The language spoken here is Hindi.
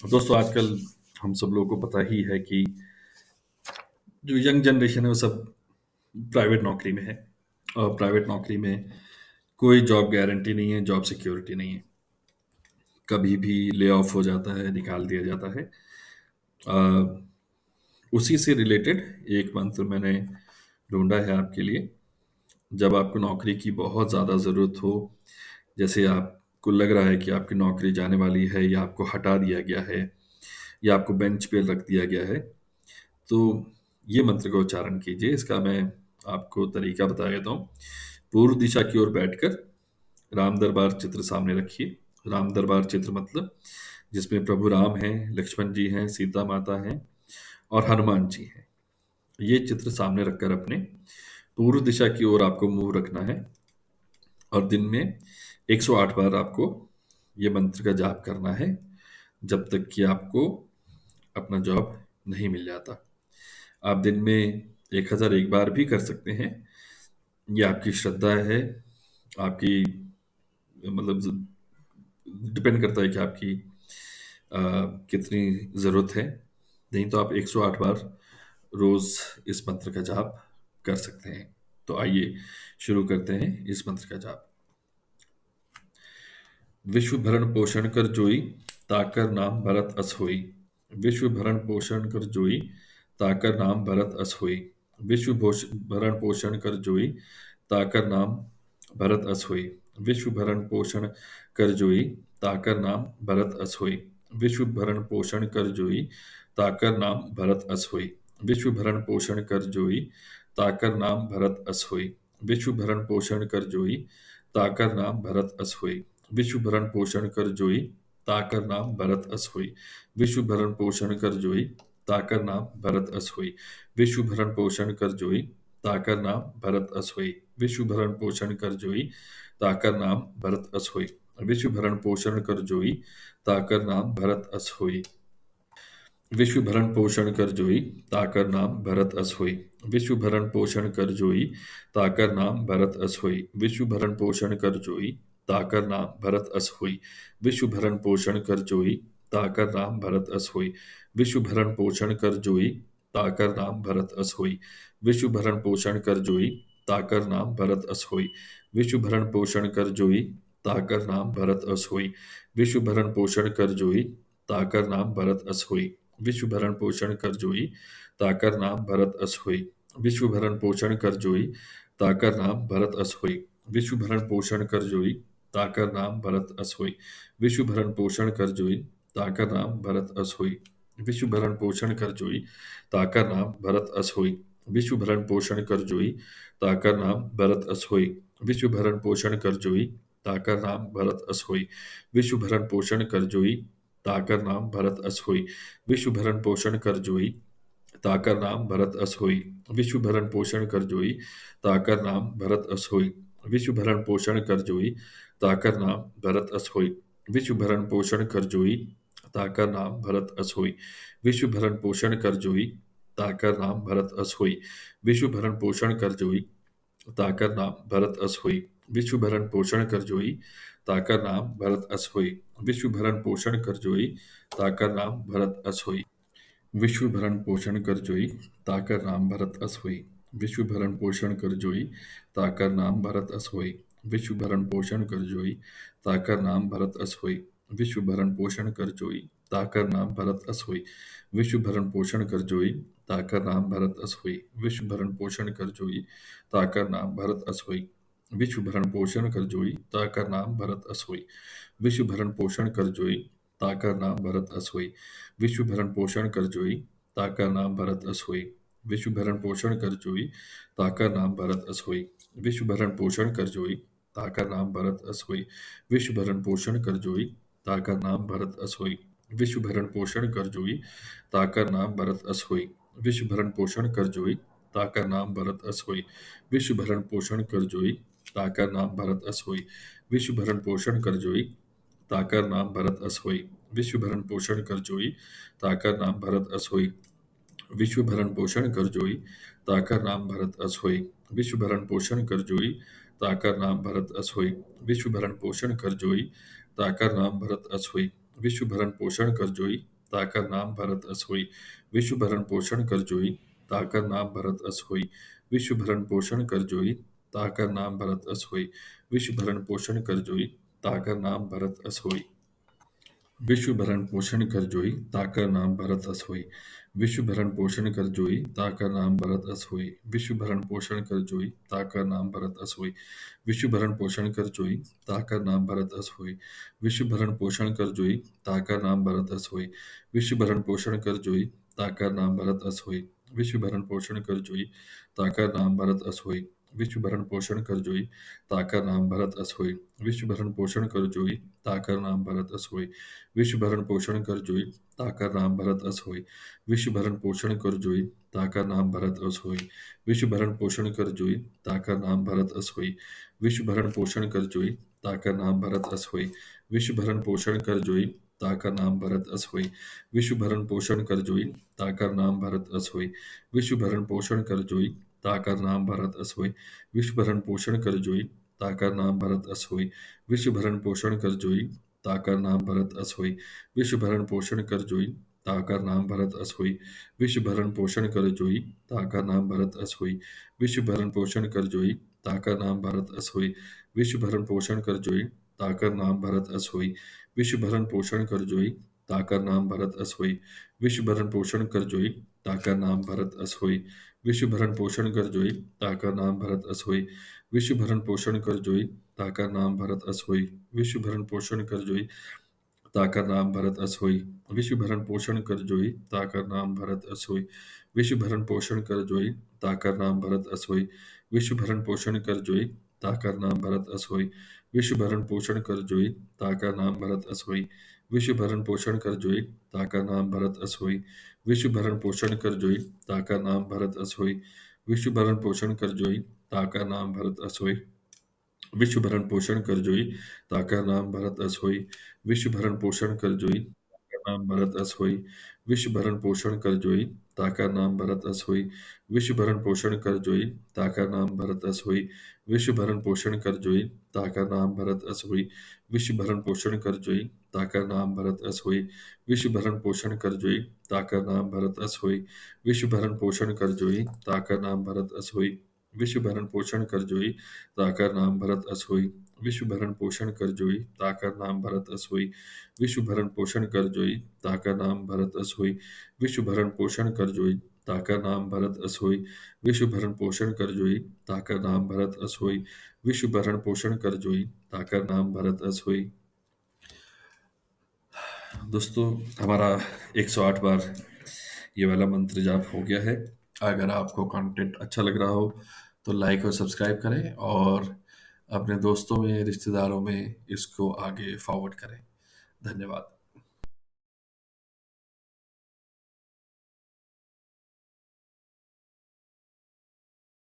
दोस्तों आजकल हम सब लोगों को पता ही है कि जो यंग जनरेशन है वो सब प्राइवेट नौकरी में है। और प्राइवेट नौकरी में कोई जॉब गारंटी नहीं है, जॉब सिक्योरिटी नहीं है। कभी भी ले ऑफ हो जाता है, निकाल दिया जाता है। अ, उसी से रिलेटेड एक मंत्र मैंने ढूंढा है आपके लिए। जब आपको नौकरी की बहुत ज़्यादा ज़रूरत हो, जैसे आपको लग रहा है कि आपकी नौकरी जाने वाली है या आपको हटा दिया गया है या आपको बेंच पे रख दिया गया है, तो ये मंत्र का उच्चारण कीजिए। इसका मैं आपको तरीका बता देता हूँ। पूर्व दिशा की ओर बैठकर राम दरबार चित्र सामने रखिए। राम दरबार चित्र मतलब जिसमें प्रभु राम हैं, लक्ष्मण जी हैं, सीता माता हैं और हनुमान जी हैं। ये चित्र सामने रखकर अपने पूर्व दिशा की ओर आपको मुंह रखना है और दिन में 108 बार आपको ये मंत्र का जाप करना है, जब तक कि आपको अपना जॉब नहीं मिल जाता। आप दिन में 1001 बार भी कर सकते हैं। ये आपकी श्रद्धा है, आपकी मतलब डिपेंड करता है कि आपकी अ, कितनी ज़रूरत है। नहीं तो आप 108 बार रोज़ इस मंत्र का जाप कर सकते हैं। तो आइए शुरू करते हैं इस मंत्र का जाप। विश्व भरण पोषण कर जोई, ताकर नाम भरत अस होई। विश्व भरण पोषण कर जोई, ताकर नाम भरत अस होई। भरण पोषण कर जोई, ताकर नाम भरत अस होई। विश्व भरण पोषण कर जोई, ताकर नाम भरत अस होई। विश्व भरण पोषण कर जोई, ताकर नाम भरत अस होई। विश्व भरण पोषण कर जोई, ताकर नाम भरत अस होई। विश्व भरण पोषण कर जोई, ताकर नाम भरत अस होई। विश्व भरण पोषण कर जोई, ताकर नाम भरत अस होई। विश्व भरण पोषण कर जोई, ताकर नाम भरत अस होई। विश्व भरण पोषण कर जोई, ताकर नाम भरत अस होई। विश्व भरण पोषण कर जोई, ताकर नाम भरत अस होई। विश्व भरण पोषण कर जोई, ताकर नाम भरत अस होई। विश्व भरण पोषण कर जोई, ताकर नाम भरत अस होई। विश्व भरण पोषण कर जोई, ताकर नाम भरत अस होई। विश्व भरण पोषण कर जोई, ताकर नाम भरत अस होई। विश्व भरण पोषण कर जोई, ताकर नाम भरत अस होई। विश्व भरण पोषण कर जोई, ताकर नाम भरत अस होई। विश्व भरण पोषण कर जोई, ताकर नाम भरत अस होई। विश्व भरण पोषण कर जोई, ताकर नाम भरत अस होई। विश्व भरण पोषण कर जोई, ताकर नाम भरत अस होई। विश्व भरण पोषण कर जोई, ताकर नाम भरत अस होई। विश्व भरण पोषण कर जोई, ताकर नाम भरत अस होई। विश्व भरण पोषण कर जोई, ताकर नाम भरत अस होई। विश्व भरण पोषण कर जोई, ताकर नाम भरत अस होई। विश्व भरण पोषण कर जोई, ताकर नाम भरत अस होई। विश्व भरण पोषण कर जोई, ताकर नाम भरत अस होई। विश्व भरण पोषण कर जोई, ताकर नाम भरत अस होई। विश्व भरण पोषण कर जोई, ताकर नाम भरत अस होई। विश्व भरण पोषण कर जोई, ताकर नाम भरत अस होई। विश्व भरण पोषण कर जोई, ताकर नाम भरत अस होई। विश्व भरण पोषण कर जोई, ताकर नाम भरत अस होई। विश्व भरण पोषण कर जोई, ताकर नाम भरत अस होई। विश्व भरण पोषण कर जोई, ताकर नाम भरत अस होई। विश्व भरण पोषण कर जोई, ताकर नाम भरत अस होई। विश्व भरण पोषण कर जोई, ताकर नाम भरत अस होई। विश्व भरण पोषण कर जोई, ताकर नाम भरत अस होई। विश्व भरण पोषण कर जोई, ताकर नाम भरत अस होई। विश्व भरण पोषण कर जोई, ताकर नाम भरत अस होई। विश्व भरण पोषण कर जोई, ताकर नाम भरत अस होई। विश्व भरण पोषण कर जोई, ताकर नाम भरत अस होई। विश्व भरण पोषण कर जोई, ताकर नाम भरत अस होई। विश्व भरण पोषण कर जोई, ताकर नाम भरत अस होई। विश्व भरण पोषण कर जोई, ताकर नाम भरत अस होई। विश्व भरण पोषण कर जोई, ताकर नाम भरत अस होई। विश्व भरण पोषण कर जोई, ताकर नाम भरत अस होई। विश्व भरण पोषण कर जोई, ताकर नाम भरत अस होई। विश्व भरण पोषण कर जोई, ताकर नाम भरत अस होई। विश्व भरण पोषण कर जोई, ताकर नाम भरत अस होई। विश्व भरण पोषण कर जोई, ताकर नाम भरत अस होई। विश्व भरण पोषण कर जोई, ताकर नाम भरत अस होई। विश्व भरण पोषण कर जोई, ताकर नाम भरत अस होई। विश्व भरण पोषण कर जोई, ताकर नाम भरत अस होई। विश्व भरण पोषण कर जोई, ताकर नाम भरत अस होई। विश्व भरण पोषण कर जोई, ताकर नाम भरत अस होई। विश्व भरण पोषण कर जोई, ताकर नाम भरत अस होई। विश्व भरण पोषण कर जोई, ताकर नाम भरत अस होई। विश्व भरण पोषण कर जोई, ताकर नाम भरत अस होई। विश्व भरण पोषण कर जोई, ताकर नाम भरत अस होई। विश्व भरण पोषण कर जोई, ताकर नाम भरत अस होई। विश्व भरण पोषण कर जोई, ताकर नाम भरत अस होई। विश्व भरण पोषण कर जोई, ताकर नाम भरत अस होई। विश्व भरण पोषण कर जोई, ताकर नाम भरत अस होई। विश्व भरण पोषण कर जोई, ताकर नाम भरत अस होई। विश्व भरण पोषण कर जोई, ताकर नाम भरत अस होई। विश्व भरण पोषण कर जोई, ताकर नाम भरत अस होई। विश्व भरण पोषण कर जोई, ताकर नाम भरत अस होई। विश्व भरण पोषण कर जोई, ताकर नाम भरत अस होई। विश्व भरण पोषण कर जोई, ताकर नाम भरत अस होई। विश्व भरण पोषण कर जोई, ताकर नाम भरत अस होई। विश्व भरण पोषण कर जोई, ताकर नाम भरत अस होई। विश्व भरण पोषण कर जोई, ताकर नाम भरत अस होई। विश्व भरण पोषण कर जोई, ताकर नाम भरत अस होई। विश्व भरण पोषण कर जोई, ताकर नाम भरत अस होई। विश्व भरण पोषण कर जोई, ताकर नाम भरत अस होई। विश्व भरण पोषण कर जोई, ताकर नाम भरत अस होई। विश्व भरण पोषण कर जोई, ताकर नाम भरत अस होई। विश्व भरण पोषण कर जोई, ताकर नाम भरत अस होई। विश्व भरण पोषण कर जोई, ताकर नाम भरत अस होई। विश्व भरण पोषण कर जोई, ताकर नाम भरत अस होई। विश्व भरण पोषण कर जोई, ताकर नाम भरत अस होई। विश्व भरण पोषण कर जोई, ताकर नाम भरत अस होई। विश्व भरण पोषण कर जोई, ताकर नाम भरत अस होई। विश्व भरण पोषण कर जोई, ताकर नाम भरत अस होई। विश्व भरण पोषण कर जोई, ताकर नाम भरत अस होई। विश्व भरण पोषण कर जोई, ताकर नाम भरत अस होई। विश्व भरण पोषण कर जोई, ताकर नाम भरत अस होई। विश्व भरण पोषण कर जोई, ताकर नाम भरत अस होई। विश्व भरण पोषण कर जोई, ताकर नाम भरत अस होई। विश्व भरण पोषण कर जोई, ताकर नाम भरत अस होई। विश्व भरण पोषण कर जोई, ताकर नाम भरत अस होई। विश्व भरण पोषण कर जोई, ताकर नाम भरत अस होई। विश्व भरण पोषण कर जोई, ताकर नाम भरत अस होई। विश्व भरण पोषण कर जोई, ताकर नाम भरत अस होई। विश्व भरण पोषण कर जोई, ताकर नाम भरत अस होई। विश्व भरण पोषण कर जोई, ताकर नाम भरत अस होई। विश्व भरण पोषण कर जोई, ताकर नाम भरत अस होई। विश्व भरण पोषण कर जोई, ताकर नाम भरत अस होई। विश्व भरण पोषण कर जोई, ताकर नाम भरत अस होई। विश्व भरण पोषण कर जोई, ताकर नाम भरत अस होई। विश्व भरण पोषण कर जोई, ताकर नाम भरत अस होई। विश्व भरण पोषण कर जोई, ताकर नाम भरत अस होई। विश्व भरण पोषण कर जोई, ताकर नाम भरत अस होई। विश्व भरण पोषण कर जोई, ताकर नाम भरत अस होई। विश्व भरण पोषण कर जोई, ताकर नाम भरत अस होई। विश्व भरण पोषण कर जोई, ताकर नाम भरत अस होई। विश्व भरण पोषण कर जोई, ताकर नाम भरत अस होई। विश्व भरण पोषण कर जोई, ताकर नाम भरत अस होई। विश्व भरण पोषण कर जोई, ताकर नाम भरत अस होई। दोस्तों, हमारा 108 बार ये वाला मंत्र जाप हो गया है। अगर आपको कंटेंट अच्छा लग रहा हो तो लाइक और सब्सक्राइब करें और अपने दोस्तों में, रिश्तेदारों में इसको आगे फॉरवर्ड करें। धन्यवाद।